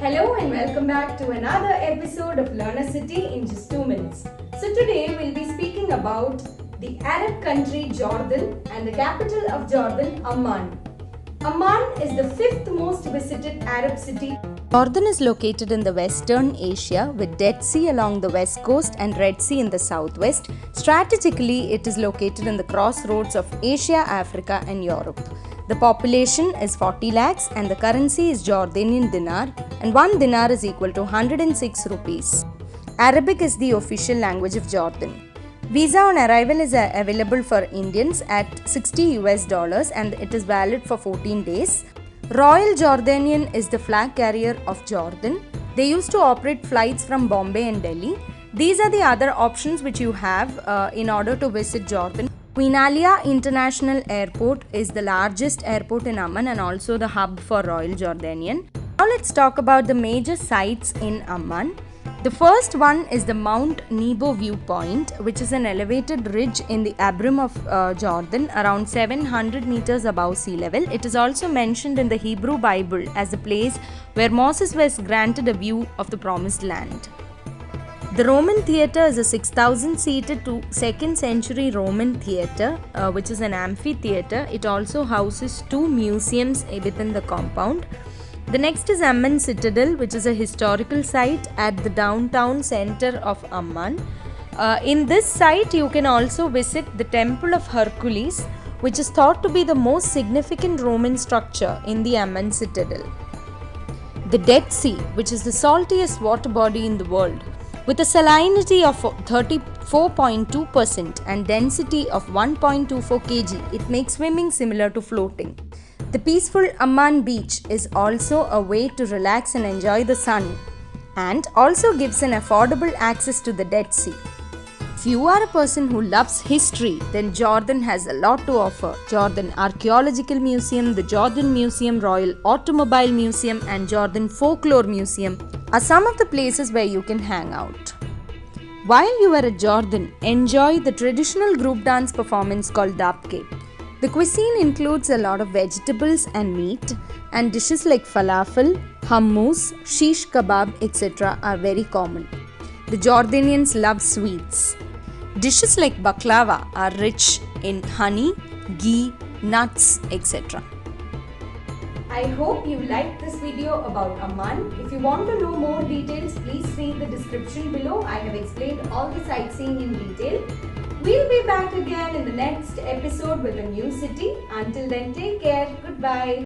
Hello and welcome back to another episode of Learn a City in just 2 minutes. So today we'll be speaking about the Arab country Jordan and the capital of Jordan, Amman. Amman is the fifth most visited Arab city. Jordan is located in the Western Asia with Dead Sea along the west coast and Red Sea in the southwest. Strategically, it is located in the crossroads of Asia, Africa and Europe. The population is 40 lakhs and the currency is Jordanian dinar and 1 dinar is equal to 106 rupees. Arabic is the official language of Jordan. Visa on arrival is available for Indians at $60 and it is valid for 14 days. Royal Jordanian is the flag carrier of Jordan. They used to operate flights from Bombay and Delhi. These are the other options which you have in order to visit Jordan. Queen Alia International Airport is the largest airport in Amman and also the hub for Royal Jordanian. Now let's talk about the major sites in Amman. The first one is the Mount Nebo viewpoint, which is an elevated ridge in the Abram of Jordan, around 700 meters above sea level. It is also mentioned in the Hebrew Bible as a place where Moses was granted a view of the promised land. The Roman Theatre is a 6,000-seated 2nd century Roman theatre, which is an amphitheatre. It also houses 2 museums within the compound. The next is Amman Citadel, which is a historical site at the downtown center of Amman. In this site, you can also visit the Temple of Hercules, which is thought to be the most significant Roman structure in the Amman Citadel. The Dead Sea, which is the saltiest water body in the world, with a salinity of 34.2% and density of 1.24 kg, it makes swimming similar to floating. The peaceful Amman beach is also a way to relax and enjoy the sun and also gives an affordable access to the Dead Sea. If you are a person who loves history, then Jordan has a lot to offer. Jordan Archaeological Museum, the Jordan Museum, Royal Automobile Museum and Jordan Folklore Museum are some of the places where you can hang out. While you are at Jordan, enjoy the traditional group dance performance called Dabke. The cuisine includes a lot of vegetables and meat, and dishes like falafel, hummus, shish kebab, etc. are very common. The Jordanians love sweets. Dishes like baklava are rich in honey, ghee, nuts, etc. I hope you liked this video about Amman. If you want to know more details, please read the description below. I have explained all the sightseeing in detail. We'll be back again in the next episode with a new city. Until then, take care. Goodbye.